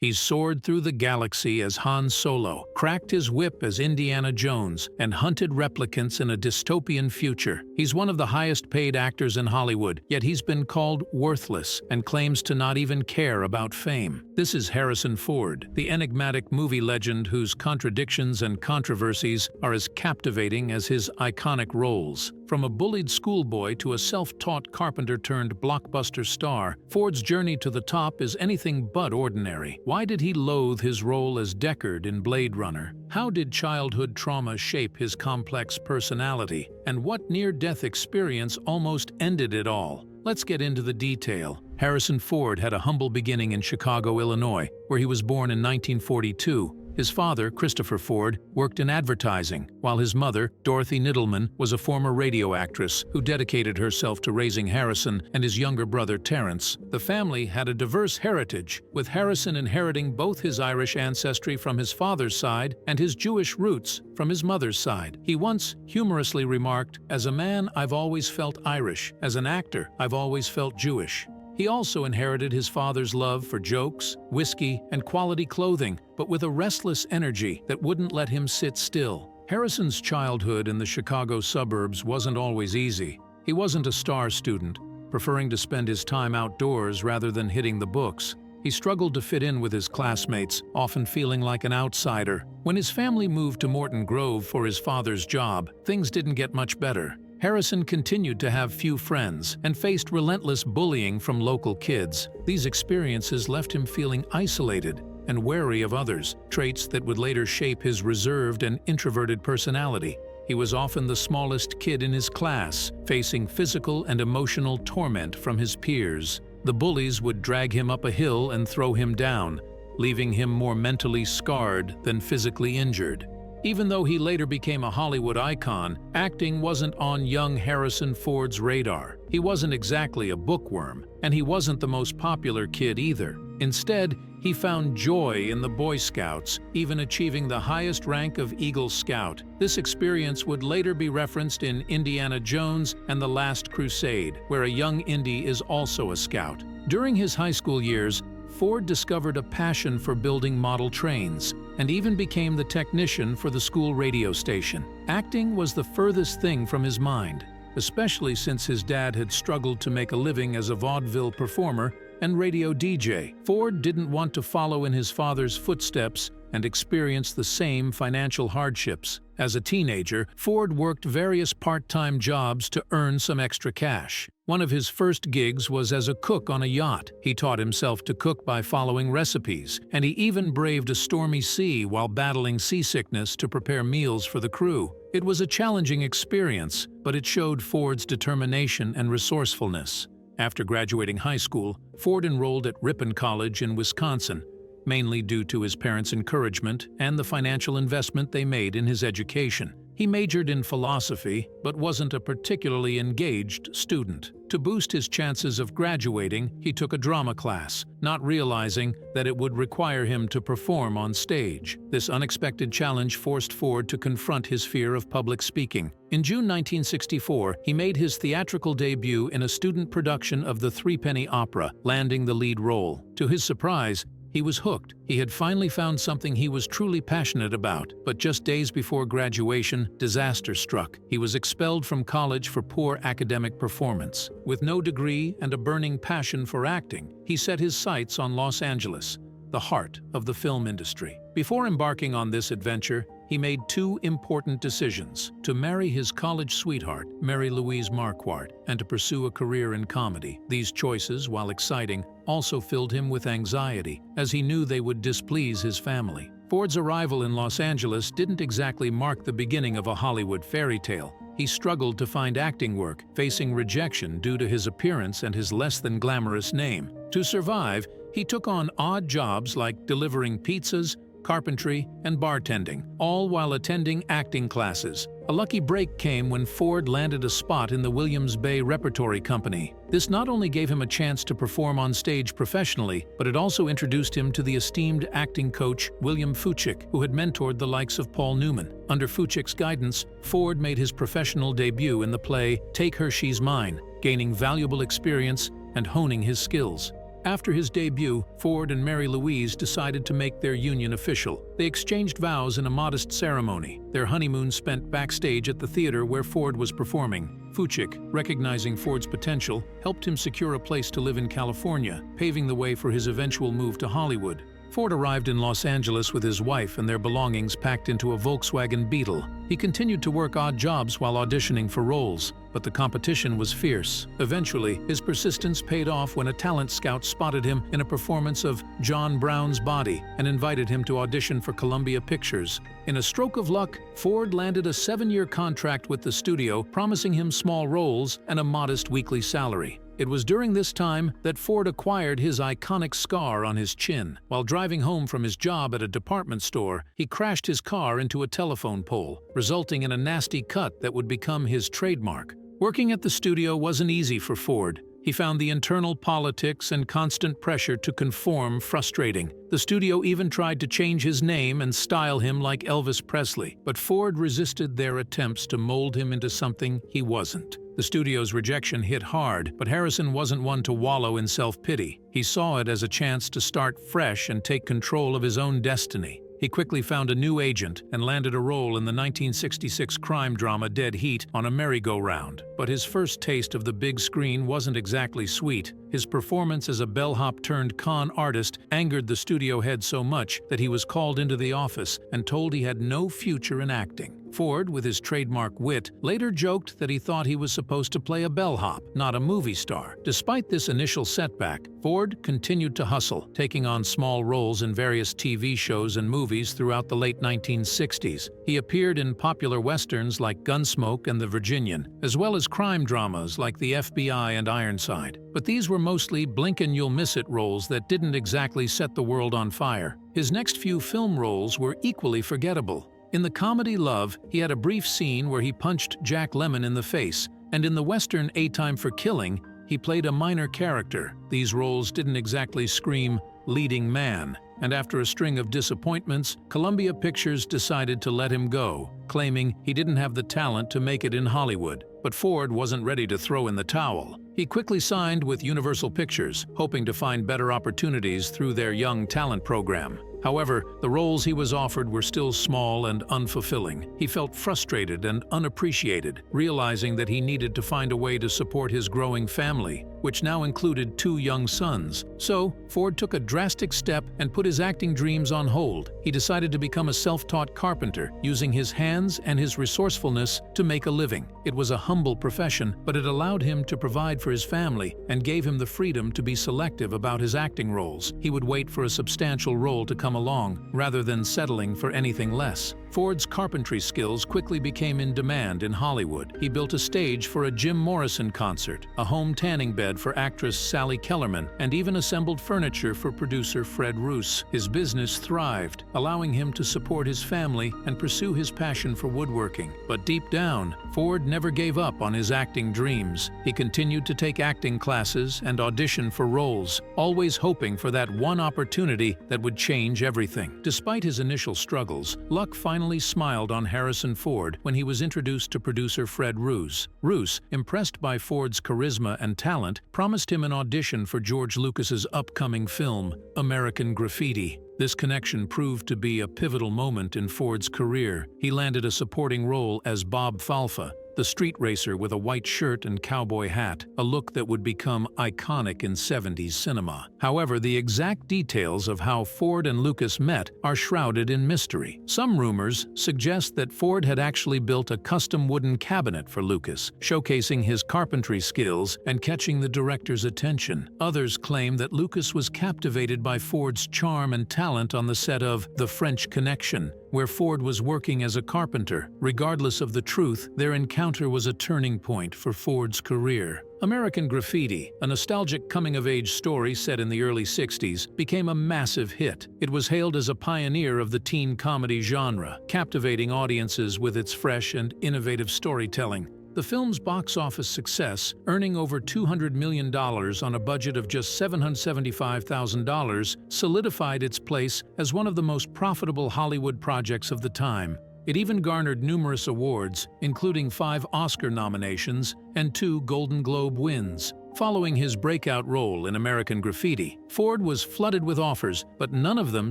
He soared through the galaxy as Han Solo, cracked his whip as Indiana Jones, and hunted replicants in a dystopian future. He's one of the highest-paid actors in Hollywood, yet he's been called worthless and claims to not even care about fame. This is Harrison Ford, the enigmatic movie legend whose contradictions and controversies are as captivating as his iconic roles. From a bullied schoolboy to a self-taught carpenter-turned-blockbuster star, Ford's journey to the top is anything but ordinary. Why did he loathe his role as Deckard in Blade Runner? How did childhood trauma shape his complex personality? And what near-death experience almost ended it all? Let's get into the detail. Harrison Ford had a humble beginning in Chicago, Illinois, where he was born in 1942. His father, Christopher Ford, worked in advertising, while his mother, Dorothy Niddleman, was a former radio actress who dedicated herself to raising Harrison and his younger brother, Terrence. The family had a diverse heritage, with Harrison inheriting both his Irish ancestry from his father's side and his Jewish roots from his mother's side. He once humorously remarked, "As a man, I've always felt Irish. As an actor, I've always felt Jewish." He also inherited his father's love for jokes, whiskey, and quality clothing, but with a restless energy that wouldn't let him sit still. Harrison's childhood in the Chicago suburbs wasn't always easy. He wasn't a star student, preferring to spend his time outdoors rather than hitting the books. He struggled to fit in with his classmates, often feeling like an outsider. When his family moved to Morton Grove for his father's job, things didn't get much better. Harrison continued to have few friends and faced relentless bullying from local kids. These experiences left him feeling isolated and wary of others, traits that would later shape his reserved and introverted personality. He was often the smallest kid in his class, facing physical and emotional torment from his peers. The bullies would drag him up a hill and throw him down, leaving him more mentally scarred than physically injured. Even though he later became a Hollywood icon, acting wasn't on young Harrison Ford's radar. He wasn't exactly a bookworm, and he wasn't the most popular kid either. Instead, he found joy in the Boy Scouts, even achieving the highest rank of Eagle Scout. This experience would later be referenced in Indiana Jones and The Last Crusade, where a young Indy is also a scout. During his high school years, Ford discovered a passion for building model trains and even became the technician for the school radio station. Acting was the furthest thing from his mind, especially since his dad had struggled to make a living as a vaudeville performer and radio DJ. Ford didn't want to follow in his father's footsteps and experience the same financial hardships. As a teenager, Ford worked various part-time jobs to earn some extra cash. One of his first gigs was as a cook on a yacht. He taught himself to cook by following recipes, and he even braved a stormy sea while battling seasickness to prepare meals for the crew. It was a challenging experience, but it showed Ford's determination and resourcefulness. After graduating high school, Ford enrolled at Ripon College in Wisconsin, mainly due to his parents' encouragement and the financial investment they made in his education. He majored in philosophy, but wasn't a particularly engaged student. To boost his chances of graduating, he took a drama class, not realizing that it would require him to perform on stage. This unexpected challenge forced Ford to confront his fear of public speaking. In June 1964, he made his theatrical debut in a student production of the Threepenny Opera, landing the lead role. To his surprise, he was hooked. He had finally found something he was truly passionate about. But just days before graduation, disaster struck. He was expelled from college for poor academic performance. With no degree and a burning passion for acting, he set his sights on Los Angeles, the heart of the film industry. Before embarking on this adventure, he made two important decisions: to marry his college sweetheart, Mary Louise Marquardt, and to pursue a career in comedy. These choices, while exciting, also filled him with anxiety, as he knew they would displease his family. Ford's arrival in Los Angeles didn't exactly mark the beginning of a Hollywood fairy tale. He struggled to find acting work, facing rejection due to his appearance and his less-than-glamorous name. To survive, he took on odd jobs like delivering pizzas, carpentry, and bartending, all while attending acting classes. A lucky break came when Ford landed a spot in the Williams Bay Repertory Company. This not only gave him a chance to perform on stage professionally, but it also introduced him to the esteemed acting coach William Fuchik, who had mentored the likes of Paul Newman. Under Fuchik's guidance, Ford made his professional debut in the play Take Her, She's Mine, gaining valuable experience and honing his skills. After his debut, Ford and Mary Louise decided to make their union official. They exchanged vows in a modest ceremony. Their honeymoon spent backstage at the theater where Ford was performing. Fuchik, recognizing Ford's potential, helped him secure a place to live in California, paving the way for his eventual move to Hollywood. Ford arrived in Los Angeles with his wife and their belongings packed into a Volkswagen Beetle. He continued to work odd jobs while auditioning for roles, but the competition was fierce. Eventually, his persistence paid off when a talent scout spotted him in a performance of John Brown's Body and invited him to audition for Columbia Pictures. In a stroke of luck, Ford landed a 7-year contract with the studio, promising him small roles and a modest weekly salary. It was during this time that Ford acquired his iconic scar on his chin. While driving home from his job at a department store, he crashed his car into a telephone pole, resulting in a nasty cut that would become his trademark. Working at the studio wasn't easy for Ford. He found the internal politics and constant pressure to conform frustrating. The studio even tried to change his name and style him like Elvis Presley, but Ford resisted their attempts to mold him into something he wasn't. The studio's rejection hit hard, but Harrison wasn't one to wallow in self-pity. He saw it as a chance to start fresh and take control of his own destiny. He quickly found a new agent and landed a role in the 1966 crime drama Dead Heat on a merry-go-round. But his first taste of the big screen wasn't exactly sweet. His performance as a bellhop-turned-con artist angered the studio head so much that he was called into the office and told he had no future in acting. Ford, with his trademark wit, later joked that he thought he was supposed to play a bellhop, not a movie star. Despite this initial setback, Ford continued to hustle, taking on small roles in various TV shows and movies throughout the late 1960s. He appeared in popular westerns like Gunsmoke and The Virginian, as well as crime dramas like The FBI and Ironside. But these were mostly blink-and-you'll-miss-it roles that didn't exactly set the world on fire. His next few film roles were equally forgettable. In the comedy Love, he had a brief scene where he punched Jack Lemmon in the face, and in the western A Time for Killing, he played a minor character. These roles didn't exactly scream leading man, and after a string of disappointments, Columbia Pictures decided to let him go, claiming he didn't have the talent to make it in Hollywood. But Ford wasn't ready to throw in the towel. He quickly signed with Universal Pictures, hoping to find better opportunities through their Young Talent program. However, the roles he was offered were still small and unfulfilling. He felt frustrated and unappreciated, realizing that he needed to find a way to support his growing family, which now included 2 young sons. So, Ford took a drastic step and put his acting dreams on hold. He decided to become a self-taught carpenter, using his hands and his resourcefulness to make a living. It was a humble profession, but it allowed him to provide for his family and gave him the freedom to be selective about his acting roles. He would wait for a substantial role to come along, rather than settling for anything less. Ford's carpentry skills quickly became in demand in Hollywood. He built a stage for a Jim Morrison concert, a home tanning bed for actress Sally Kellerman, and even assembled furniture for producer Fred Roos. His business thrived, allowing him to support his family and pursue his passion for woodworking. But deep down, Ford never gave up on his acting dreams. He continued to take acting classes and audition for roles, always hoping for that one opportunity that would change everything. Despite his initial struggles, luck finally smiled on Harrison Ford when he was introduced to producer Fred Roos. Roos, impressed by Ford's charisma and talent, promised him an audition for George Lucas's upcoming film, American Graffiti. This connection proved to be a pivotal moment in Ford's career. He landed a supporting role as Bob Falfa, the street racer with a white shirt and cowboy hat, a look that would become iconic in 70s cinema. However, the exact details of how Ford and Lucas met are shrouded in mystery. Some rumors suggest that Ford had actually built a custom wooden cabinet for Lucas, showcasing his carpentry skills and catching the director's attention. Others claim that Lucas was captivated by Ford's charm and talent on the set of The French Connection, where Ford was working as a carpenter. Regardless of the truth, their encounter was a turning point for Ford's career. American Graffiti, a nostalgic coming-of-age story set in the early 60s, became a massive hit. It was hailed as a pioneer of the teen comedy genre, captivating audiences with its fresh and innovative storytelling. The film's box office success, earning over $200 million on a budget of just $775,000, solidified its place as one of the most profitable Hollywood projects of the time. It even garnered numerous awards, including 5 Oscar nominations and 2 Golden Globe wins. Following his breakout role in American Graffiti, Ford was flooded with offers, but none of them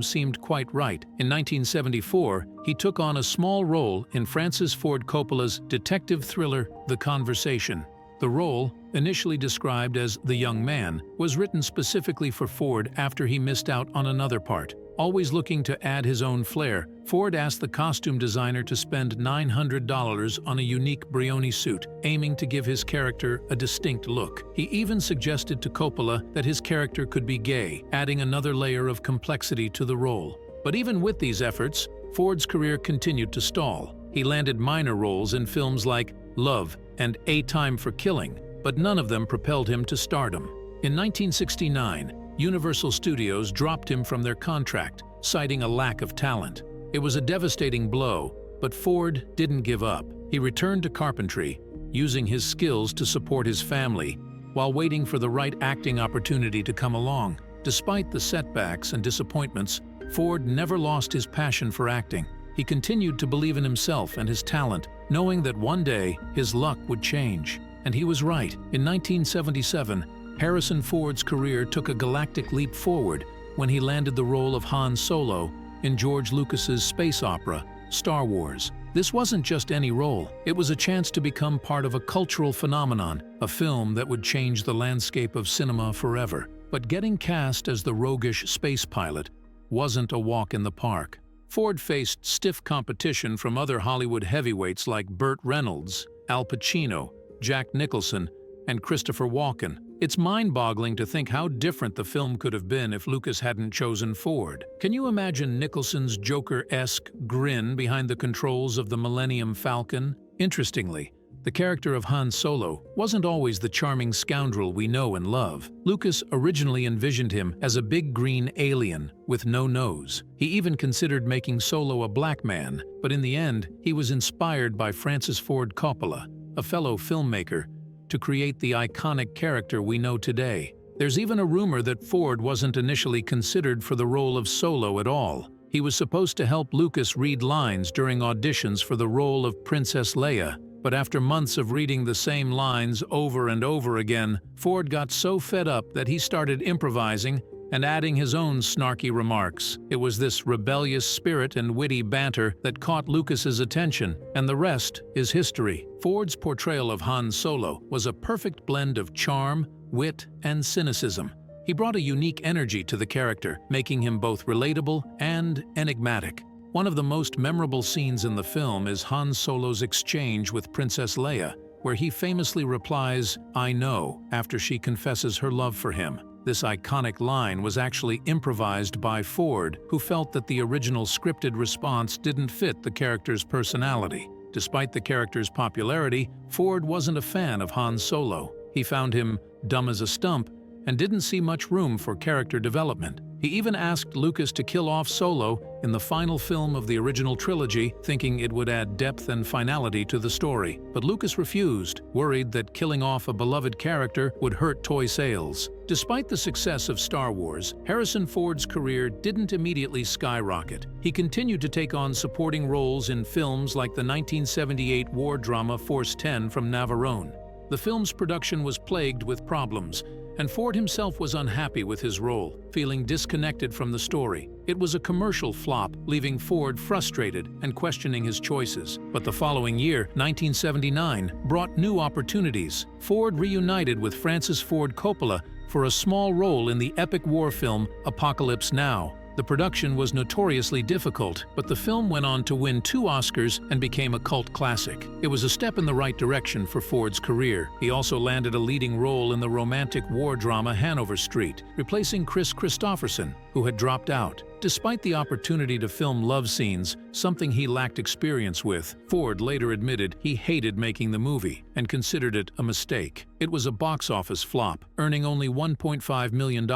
seemed quite right. In 1974, he took on a small role in Francis Ford Coppola's detective thriller, The Conversation. The role, initially described as the young man, was written specifically for Ford after he missed out on another part. Always looking to add his own flair, Ford asked the costume designer to spend $900 on a unique Brioni suit, aiming to give his character a distinct look. He even suggested to Coppola that his character could be gay, adding another layer of complexity to the role. But even with these efforts, Ford's career continued to stall. He landed minor roles in films like Love and A Time for Killing, but none of them propelled him to stardom. In 1969, Universal Studios dropped him from their contract, citing a lack of talent. It was a devastating blow, but Ford didn't give up. He returned to Carpentry, using his skills to support his family, while waiting for the right acting opportunity to come along. Despite the setbacks and disappointments, Ford never lost his passion for acting. He continued to believe in himself and his talent, knowing that one day his luck would change. And he was right. In 1977, Harrison Ford's career took a galactic leap forward when he landed the role of Han Solo in George Lucas's space opera, Star Wars. This wasn't just any role, it was a chance to become part of a cultural phenomenon, a film that would change the landscape of cinema forever. But getting cast as the roguish space pilot wasn't a walk in the park. Ford faced stiff competition from other Hollywood heavyweights like Burt Reynolds, Al Pacino, Jack Nicholson, and Christopher Walken. It's mind-boggling to think how different the film could have been if Lucas hadn't chosen Ford. Can you imagine Nicholson's Joker-esque grin behind the controls of the Millennium Falcon? Interestingly, the character of Han Solo wasn't always the charming scoundrel we know and love. Lucas originally envisioned him as a big green alien with no nose. He even considered making Solo a black man, but in the end, he was inspired by Francis Ford Coppola, a fellow filmmaker, to create the iconic character we know today. There's even a rumor that Ford wasn't initially considered for the role of Solo at all. He was supposed to help Lucas read lines during auditions for the role of Princess Leia, but after months of reading the same lines over and over again, Ford got so fed up that he started improvising and adding his own snarky remarks. It was this rebellious spirit and witty banter that caught Lucas's attention, and the rest is history. Ford's portrayal of Han Solo was a perfect blend of charm, wit, and cynicism. He brought a unique energy to the character, making him both relatable and enigmatic. One of the most memorable scenes in the film is Han Solo's exchange with Princess Leia, where he famously replies, "I know," after she confesses her love for him. This iconic line was actually improvised by Ford, who felt that the original scripted response didn't fit the character's personality. Despite the character's popularity, Ford wasn't a fan of Han Solo. He found him dumb as a stump and didn't see much room for character development. He even asked Lucas to kill off Solo in the final film of the original trilogy, thinking it would add depth and finality to the story. But Lucas refused, worried that killing off a beloved character would hurt toy sales. Despite the success of Star Wars, Harrison Ford's career didn't immediately skyrocket. He continued to take on supporting roles in films like the 1978 war drama Force 10 from Navarone. The film's production was plagued with problems, and Ford himself was unhappy with his role, feeling disconnected from the story. It was a commercial flop, leaving Ford frustrated and questioning his choices. But the following year, 1979, brought new opportunities. Ford reunited with Francis Ford Coppola for a small role in the epic war film Apocalypse Now. The production was notoriously difficult, but the film went on to win 2 Oscars and became a cult classic. It was a step in the right direction for Ford's career. He also landed a leading role in the romantic war drama Hanover Street, replacing Chris Christopherson, who had dropped out. Despite the opportunity to film love scenes, something he lacked experience with, Ford later admitted he hated making the movie and considered it a mistake. It was a box office flop, earning only $1.5 million.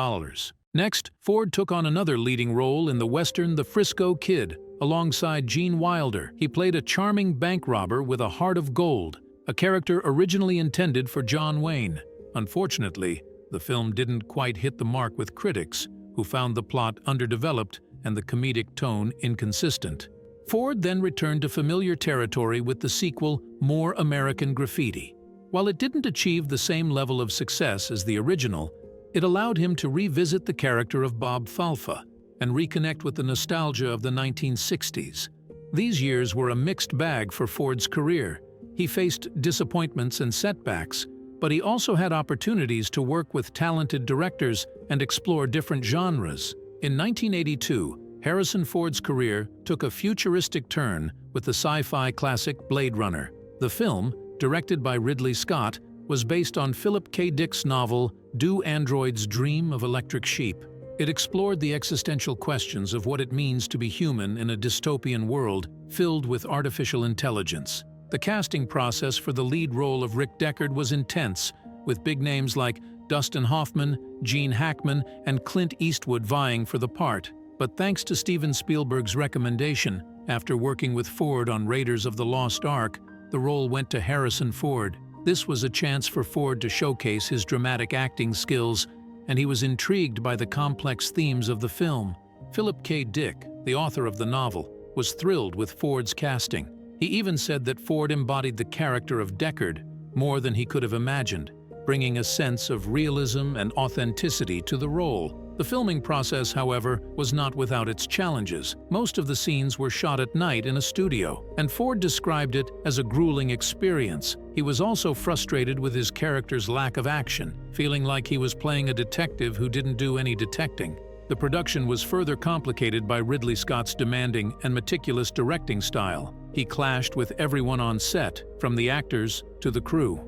Next, Ford took on another leading role in the western The Frisco Kid. Alongside Gene Wilder, he played a charming bank robber with a heart of gold, a character originally intended for John Wayne. Unfortunately, the film didn't quite hit the mark with critics, who found the plot underdeveloped and the comedic tone inconsistent. Ford then returned to familiar territory with the sequel More American Graffiti. While it didn't achieve the same level of success as the original, it allowed him to revisit the character of Bob Falfa and reconnect with the nostalgia of the 1960s. These years were a mixed bag for Ford's career. He faced disappointments and setbacks, but he also had opportunities to work with talented directors and explore different genres. In 1982, Harrison Ford's career took a futuristic turn with the sci-fi classic Blade Runner. The film, directed by Ridley Scott, was based on Philip K. Dick's novel Do Androids Dream of Electric Sheep? It explored the existential questions of what it means to be human in a dystopian world filled with artificial intelligence. The casting process for the lead role of Rick Deckard was intense, with big names like Dustin Hoffman, Gene Hackman, and Clint Eastwood vying for the part. But thanks to Steven Spielberg's recommendation, after working with Ford on Raiders of the Lost Ark, the role went to Harrison Ford. This was a chance for Ford to showcase his dramatic acting skills, and he was intrigued by the complex themes of the film. Philip K. Dick, the author of the novel, was thrilled with Ford's casting. He even said that Ford embodied the character of Deckard more than he could have imagined, bringing a sense of realism and authenticity to the role. The filming process, however, was not without its challenges. Most of the scenes were shot at night in a studio, and Ford described it as a grueling experience. He was also frustrated with his character's lack of action, feeling like he was playing a detective who didn't do any detecting. The production was further complicated by Ridley Scott's demanding and meticulous directing style. He clashed with everyone on set, from the actors to the crew.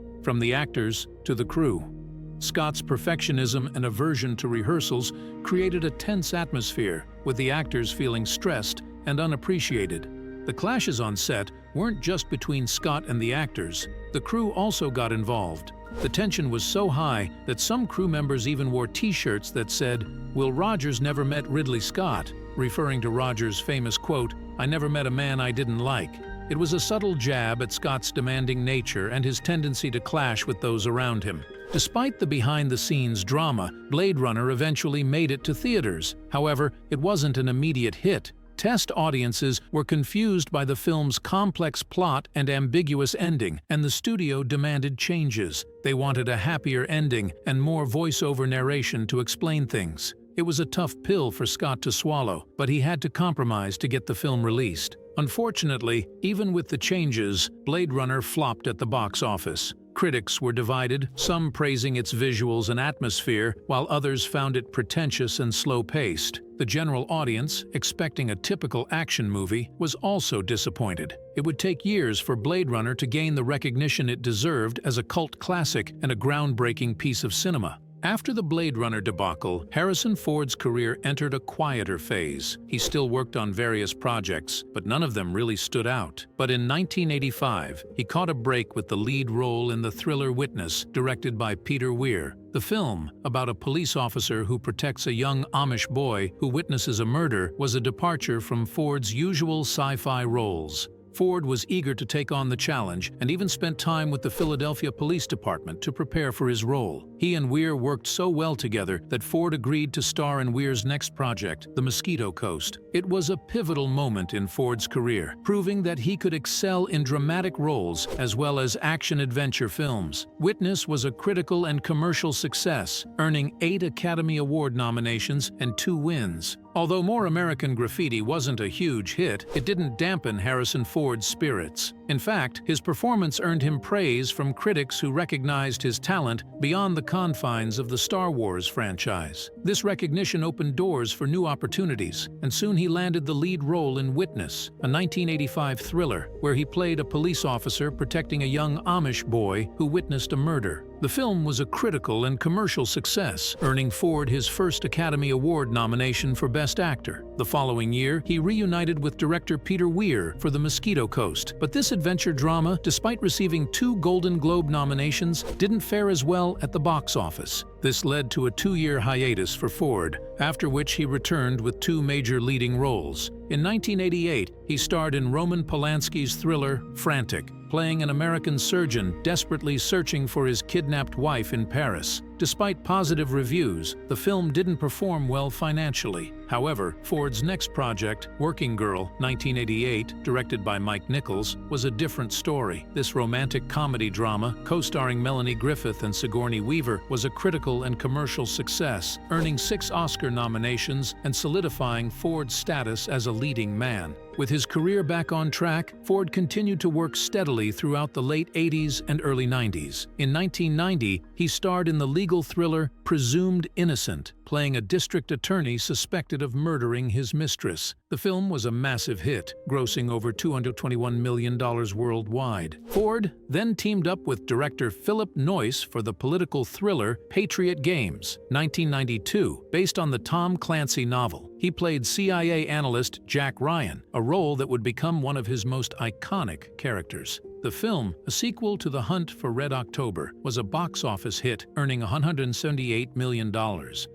Scott's perfectionism and aversion to rehearsals created a tense atmosphere, with the actors feeling stressed and unappreciated. The clashes on set weren't just between Scott and the actors. The crew also got involved. The tension was so high that some crew members even wore T-shirts that said, "Will Rogers never met Ridley Scott?" referring to Rogers' famous quote, "I never met a man I didn't like." It was a subtle jab at Scott's demanding nature and his tendency to clash with those around him. Despite the behind-the-scenes drama, Blade Runner eventually made it to theaters. However, it wasn't an immediate hit. Test audiences were confused by the film's complex plot and ambiguous ending, and the studio demanded changes. They wanted a happier ending and more voice-over narration to explain things. It was a tough pill for Scott to swallow, but he had to compromise to get the film released. Unfortunately, even with the changes, Blade Runner flopped at the box office. Critics were divided, some praising its visuals and atmosphere, while others found it pretentious and slow-paced. The general audience, expecting a typical action movie, was also disappointed. It would take years for Blade Runner to gain the recognition it deserved as a cult classic and a groundbreaking piece of cinema. After the Blade Runner debacle, Harrison Ford's career entered a quieter phase. He still worked on various projects, but none of them really stood out. But in 1985, he caught a break with the lead role in the thriller Witness, directed by Peter Weir. The film, about a police officer who protects a young Amish boy who witnesses a murder, was a departure from Ford's usual sci-fi roles. Ford was eager to take on the challenge and even spent time with the Philadelphia Police Department to prepare for his role. He and Weir worked so well together that Ford agreed to star in Weir's next project, The Mosquito Coast. It was a pivotal moment in Ford's career, proving that he could excel in dramatic roles as well as action-adventure films. Witness was a critical and commercial success, earning 8 Academy Award nominations and 2 wins. Although More American Graffiti wasn't a huge hit, it didn't dampen Harrison Ford's spirits. In fact, his performance earned him praise from critics who recognized his talent beyond the confines of the Star Wars franchise. This recognition opened doors for new opportunities, and soon he landed the lead role in Witness, a 1985 thriller where he played a police officer protecting a young Amish boy who witnessed a murder. The film was a critical and commercial success, earning Ford his first Academy Award nomination for Best Actor. The following year, he reunited with director Peter Weir for The Mosquito Coast. But this adventure drama, despite receiving 2 Golden Globe nominations, didn't fare as well at the box office. This led to a 2-year hiatus for Ford, after which he returned with 2 major leading roles. In 1988, he starred in Roman Polanski's thriller Frantic, playing an American surgeon desperately searching for his kidnapped wife in Paris. Despite positive reviews, the film didn't perform well financially. However, Ford's next project, Working Girl, 1988, directed by Mike Nichols, was a different story. This romantic comedy drama, co-starring Melanie Griffith and Sigourney Weaver, was a critical and commercial success, earning 6 Oscar nominations and solidifying Ford's status as a leading man. With his career back on track, Ford continued to work steadily throughout the late 80s and early 90s. In 1990, he starred in the legal thriller Presumed Innocent, playing a district attorney suspected of murdering his mistress. The film was a massive hit, grossing over $221 million worldwide. Ford then teamed up with director Philip Noyce for the political thriller Patriot Games, 1992, based on the Tom Clancy novel. He played CIA analyst Jack Ryan, a role that would become one of his most iconic characters. The film, a sequel to The Hunt for Red October, was a box office hit, earning $178 million.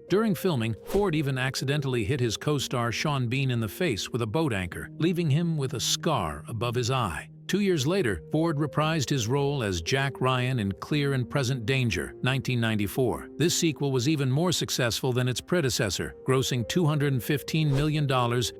During filming, Ford even accidentally hit his co-star Sean Bean in the face with a boat anchor, leaving him with a scar above his eye. 2 years later, Ford reprised his role as Jack Ryan in Clear and Present Danger, 1994. This sequel was even more successful than its predecessor, grossing $215 million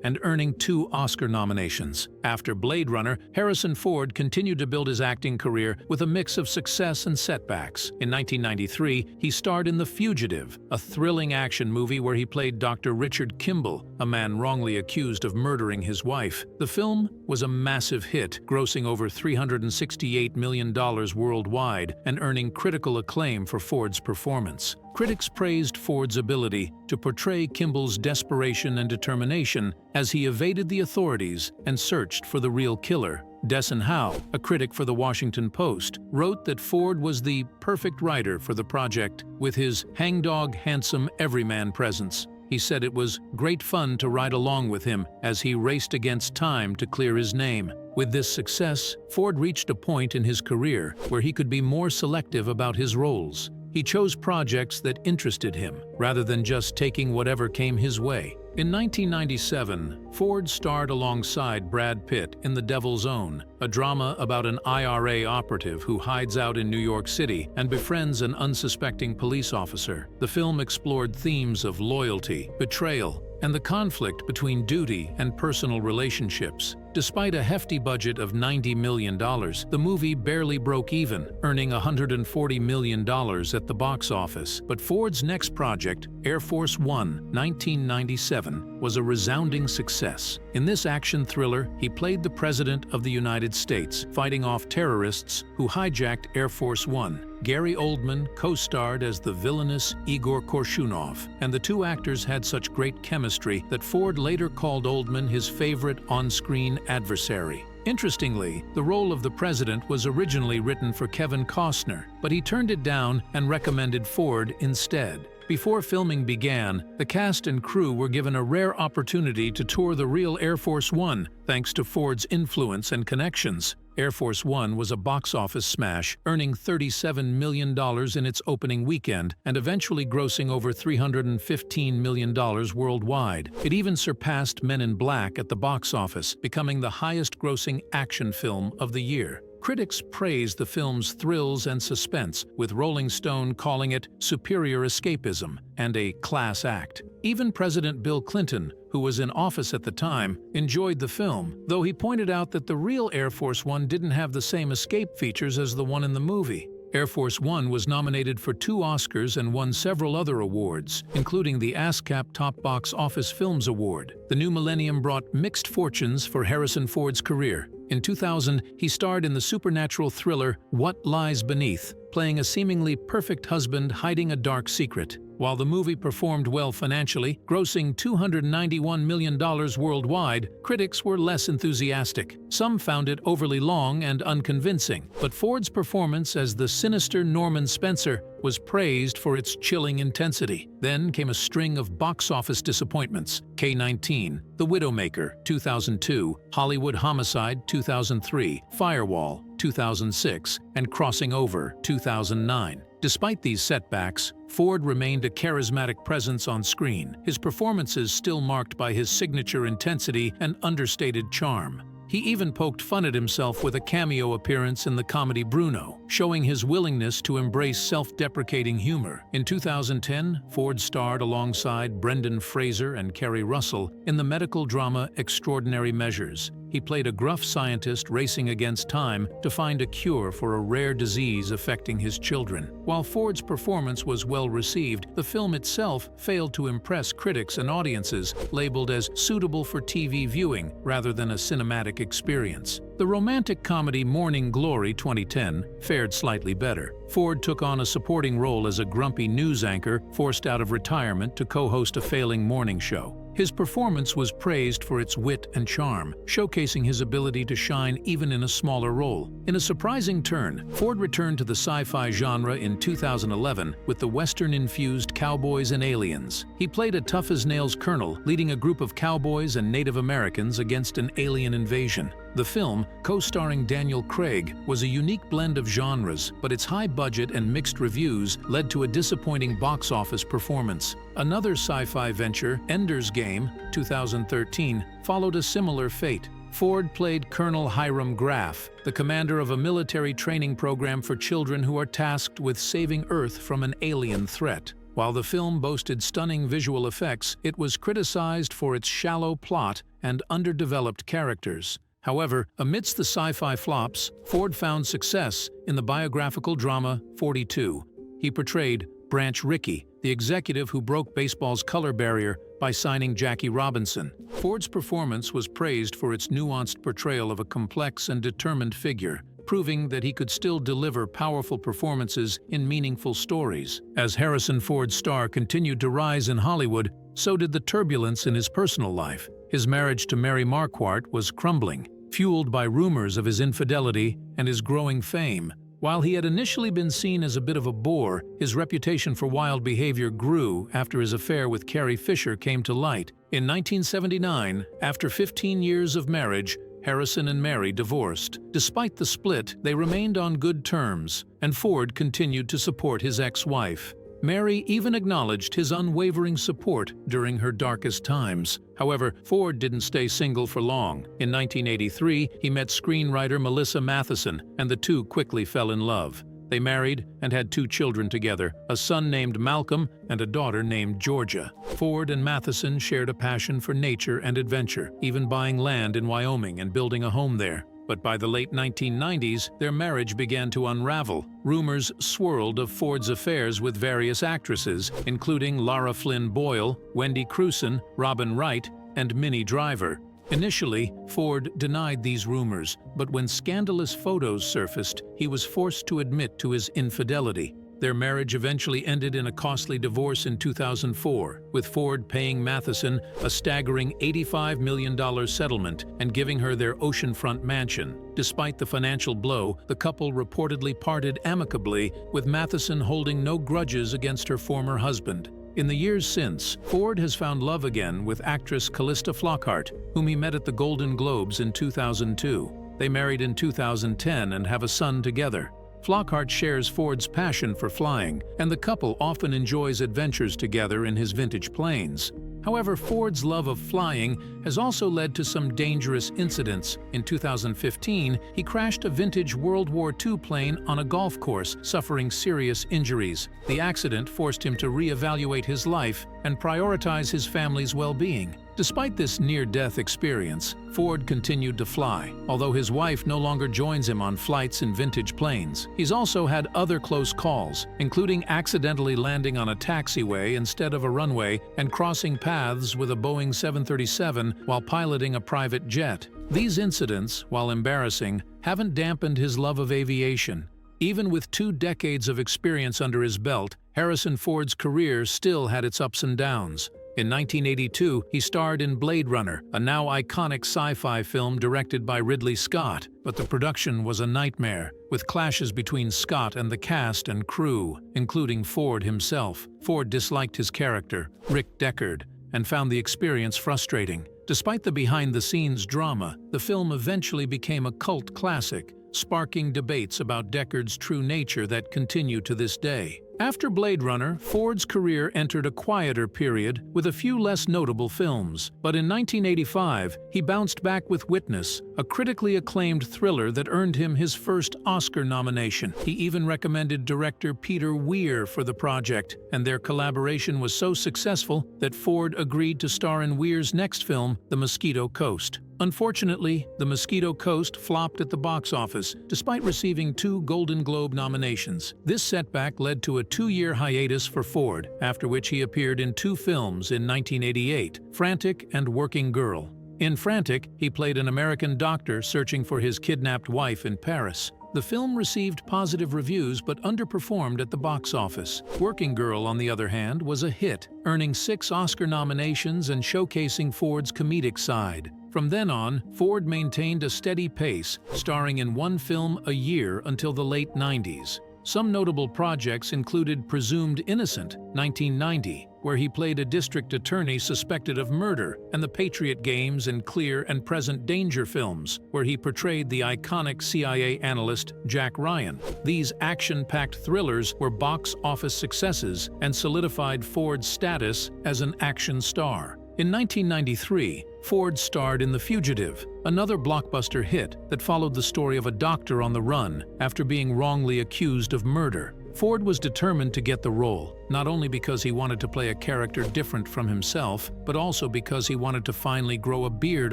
and earning 2 Oscar nominations. After Blade Runner, Harrison Ford continued to build his acting career with a mix of success and setbacks. In 1993, he starred in The Fugitive, a thrilling action movie where he played Dr. Richard Kimball, a man wrongly accused of murdering his wife. The film was a massive hit, grossing over $368 million worldwide and earning critical acclaim for Ford's performance. Critics praised Ford's ability to portray Kimball's desperation and determination as he evaded the authorities and searched for the real killer. Desson Howe, a critic for The Washington Post, wrote that Ford was the perfect writer for the project with his hangdog handsome everyman presence. He said it was great fun to ride along with him as he raced against time to clear his name. With this success, Ford reached a point in his career where he could be more selective about his roles. He chose projects that interested him, rather than just taking whatever came his way. In 1997, Ford starred alongside Brad Pitt in The Devil's Own, a drama about an IRA operative who hides out in New York City and befriends an unsuspecting police officer. The film explored themes of loyalty, betrayal, and the conflict between duty and personal relationships. Despite a hefty budget of $90 million, the movie barely broke even, earning $140 million at the box office. But Ford's next project, Air Force One, 1997, was a resounding success. In this action thriller, he played the President of the United States, fighting off terrorists who hijacked Air Force One. Gary Oldman co-starred as the villainous Igor Korshunov, and the two actors had such great chemistry that Ford later called Oldman his favorite on-screen adversary. Interestingly, the role of the president was originally written for Kevin Costner, but he turned it down and recommended Ford instead. Before filming began, the cast and crew were given a rare opportunity to tour the real Air Force One, thanks to Ford's influence and connections. Air Force One was a box office smash, earning $37 million in its opening weekend and eventually grossing over $315 million worldwide. It even surpassed Men in Black at the box office, becoming the highest-grossing action film of the year. Critics praised the film's thrills and suspense, with Rolling Stone calling it superior escapism and a class act. Even President Bill Clinton, who was in office at the time, enjoyed the film, though he pointed out that the real Air Force One didn't have the same escape features as the one in the movie. Air Force One was nominated for 2 Oscars and won several other awards, including the ASCAP Top Box Office Films Award. The new millennium brought mixed fortunes for Harrison Ford's career. In 2000, he starred in the supernatural thriller What Lies Beneath, playing a seemingly perfect husband hiding a dark secret. While the movie performed well financially, grossing $291 million worldwide, critics were less enthusiastic. Some found it overly long and unconvincing, but Ford's performance as the sinister Norman Spencer was praised for its chilling intensity. Then came a string of box office disappointments: K-19, The Widowmaker, 2002, Hollywood Homicide, 2003, Firewall, 2006, and Crossing Over, 2009. Despite these setbacks, Ford remained a charismatic presence on screen, his performances still marked by his signature intensity and understated charm. He even poked fun at himself with a cameo appearance in the comedy Bruno, showing his willingness to embrace self-deprecating humor. In 2010, Ford starred alongside Brendan Fraser and Kerry Russell in the medical drama Extraordinary Measures. He played a gruff scientist racing against time to find a cure for a rare disease affecting his children. While Ford's performance was well received, the film itself failed to impress critics and audiences, labeled as suitable for TV viewing rather than a cinematic experience. The romantic comedy Morning Glory 2010 fared slightly better. Ford took on a supporting role as a grumpy news anchor forced out of retirement to co-host a failing morning show. His performance was praised for its wit and charm, showcasing his ability to shine even in a smaller role. In a surprising turn, Ford returned to the sci-fi genre in 2011 with the Western-infused Cowboys and Aliens. He played a tough-as-nails colonel, leading a group of cowboys and Native Americans against an alien invasion. The film, co-starring Daniel Craig, was a unique blend of genres, but its high budget and mixed reviews led to a disappointing box office performance. Another sci-fi venture, Ender's Game, 2013, followed a similar fate. Ford played Colonel Hiram Graff, the commander of a military training program for children who are tasked with saving Earth from an alien threat. While the film boasted stunning visual effects, it was criticized for its shallow plot and underdeveloped characters. However, amidst the sci-fi flops, Ford found success in the biographical drama 42. He portrayed Branch Rickey, the executive who broke baseball's color barrier by signing Jackie Robinson. Ford's performance was praised for its nuanced portrayal of a complex and determined figure, proving that he could still deliver powerful performances in meaningful stories. As Harrison Ford's star continued to rise in Hollywood, so did the turbulence in his personal life. His marriage to Mary Marquardt was crumbling, fueled by rumors of his infidelity and his growing fame. While he had initially been seen as a bit of a bore, his reputation for wild behavior grew after his affair with Carrie Fisher came to light. In 1979, after 15 years of marriage, Harrison and Mary divorced. Despite the split, they remained on good terms, and Ford continued to support his ex-wife. Mary even acknowledged his unwavering support during her darkest times. However, Ford didn't stay single for long. In 1983, he met screenwriter Melissa Matheson, and the two quickly fell in love. They married and had 2 children together, a son named Malcolm and a daughter named Georgia. Ford and Matheson shared a passion for nature and adventure, even buying land in Wyoming and building a home there. But by the late 1990s, their marriage began to unravel. Rumors swirled of Ford's affairs with various actresses, including Lara Flynn Boyle, Wendy Crewson, Robin Wright, and Minnie Driver. Initially, Ford denied these rumors, but when scandalous photos surfaced, he was forced to admit to his infidelity. Their marriage eventually ended in a costly divorce in 2004, with Ford paying Matheson a staggering $85 million settlement and giving her their oceanfront mansion. Despite the financial blow, the couple reportedly parted amicably, with Matheson holding no grudges against her former husband. In the years since, Ford has found love again with actress Callista Flockhart, whom he met at the Golden Globes in 2002. They married in 2010 and have a son together. Flockhart shares Ford's passion for flying, and the couple often enjoys adventures together in his vintage planes. However, Ford's love of flying has also led to some dangerous incidents. In 2015, he crashed a vintage World War II plane on a golf course, suffering serious injuries. The accident forced him to reevaluate his life and prioritize his family's well-being. Despite this near-death experience, Ford continued to fly, although his wife no longer joins him on flights in vintage planes. He's also had other close calls, including accidentally landing on a taxiway instead of a runway and crossing paths with a Boeing 737 while piloting a private jet. These incidents, while embarrassing, haven't dampened his love of aviation. Even with 2 decades of experience under his belt, Harrison Ford's career still had its ups and downs. In 1982, he starred in Blade Runner, a now iconic sci-fi film directed by Ridley Scott, but the production was a nightmare, with clashes between Scott and the cast and crew, including Ford himself. Ford disliked his character, Rick Deckard, and found the experience frustrating. Despite the behind-the-scenes drama, the film eventually became a cult classic, sparking debates about Deckard's true nature that continue to this day. After Blade Runner, Ford's career entered a quieter period with a few less notable films. But in 1985, he bounced back with Witness, a critically acclaimed thriller that earned him his first Oscar nomination. He even recommended director Peter Weir for the project, and their collaboration was so successful that Ford agreed to star in Weir's next film, The Mosquito Coast. Unfortunately, The Mosquito Coast flopped at the box office, despite receiving 2 Golden Globe nominations. This setback led to a 2-year hiatus for Ford, after which he appeared in 2 films in 1988, Frantic and Working Girl. In Frantic, he played an American doctor searching for his kidnapped wife in Paris. The film received positive reviews but underperformed at the box office. Working Girl, on the other hand, was a hit, earning 6 Oscar nominations and showcasing Ford's comedic side. From then on, Ford maintained a steady pace, starring in 1 film a year until the late 90s. Some notable projects included Presumed Innocent, 1990, where he played a district attorney suspected of murder, and The Patriot Games and Clear and Present Danger films, where he portrayed the iconic CIA analyst Jack Ryan. These action-packed thrillers were box office successes and solidified Ford's status as an action star. In 1993, Ford starred in The Fugitive, another blockbuster hit that followed the story of a doctor on the run after being wrongly accused of murder. Ford was determined to get the role, not only because he wanted to play a character different from himself, but also because he wanted to finally grow a beard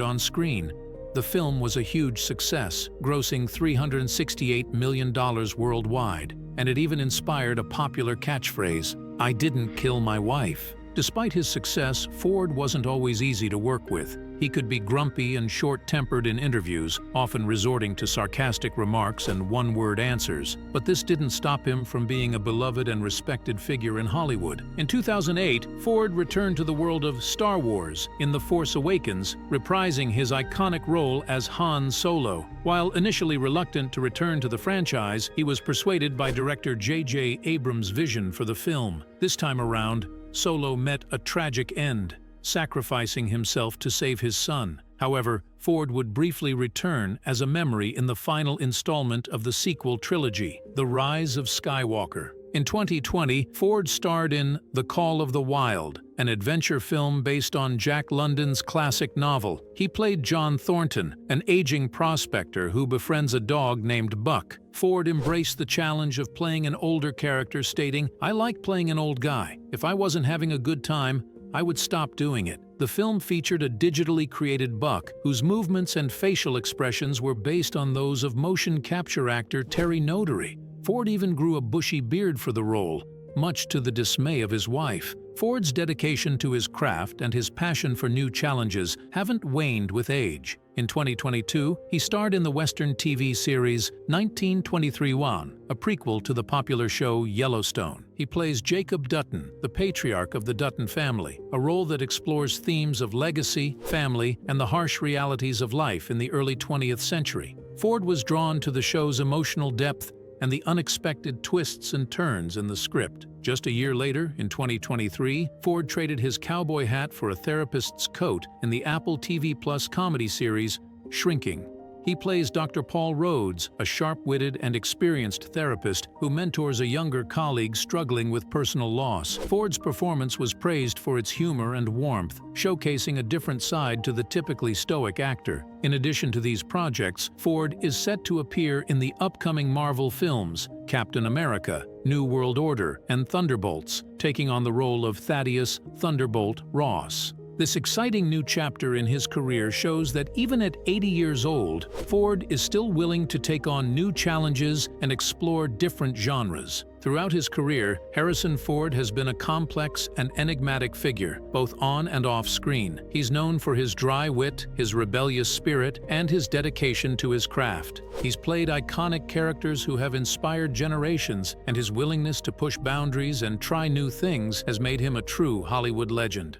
on screen. The film was a huge success, grossing $368 million worldwide, and it even inspired a popular catchphrase, "I didn't kill my wife." Despite his success, Ford wasn't always easy to work with. He could be grumpy and short-tempered in interviews, often resorting to sarcastic remarks and one-word answers. But this didn't stop him from being a beloved and respected figure in Hollywood. In 2008, Ford returned to the world of Star Wars in The Force Awakens, reprising his iconic role as Han Solo. While initially reluctant to return to the franchise, he was persuaded by director J.J. Abrams' vision for the film. This time around, Solo met a tragic end, sacrificing himself to save his son. However, Ford would briefly return as a memory in the final installment of the sequel trilogy, The Rise of Skywalker. In 2020, Ford starred in The Call of the Wild, an adventure film based on Jack London's classic novel. He played John Thornton, an aging prospector who befriends a dog named Buck. Ford embraced the challenge of playing an older character, stating, "I like playing an old guy. If I wasn't having a good time, I would stop doing it." The film featured a digitally created Buck, whose movements and facial expressions were based on those of motion capture actor Terry Notary. Ford even grew a bushy beard for the role, much to the dismay of his wife. Ford's dedication to his craft and his passion for new challenges haven't waned with age. In 2022, he starred in the Western TV series 1923-1, a prequel to the popular show Yellowstone. He plays Jacob Dutton, the patriarch of the Dutton family, a role that explores themes of legacy, family, and the harsh realities of life in the early 20th century. Ford was drawn to the show's emotional depth and the unexpected twists and turns in the script. Just a year later, in 2023, Ford traded his cowboy hat for a therapist's coat in the Apple TV Plus comedy series Shrinking. He plays Dr. Paul Rhodes, a sharp-witted and experienced therapist who mentors a younger colleague struggling with personal loss. Ford's performance was praised for its humor and warmth, showcasing a different side to the typically stoic actor. In addition to these projects, Ford is set to appear in the upcoming Marvel films Captain America, New World Order, and Thunderbolts, taking on the role of Thaddeus "Thunderbolt" Ross. This exciting new chapter in his career shows that even at 80 years old, Ford is still willing to take on new challenges and explore different genres. Throughout his career, Harrison Ford has been a complex and enigmatic figure, both on and off screen. He's known for his dry wit, his rebellious spirit, and his dedication to his craft. He's played iconic characters who have inspired generations, and his willingness to push boundaries and try new things has made him a true Hollywood legend.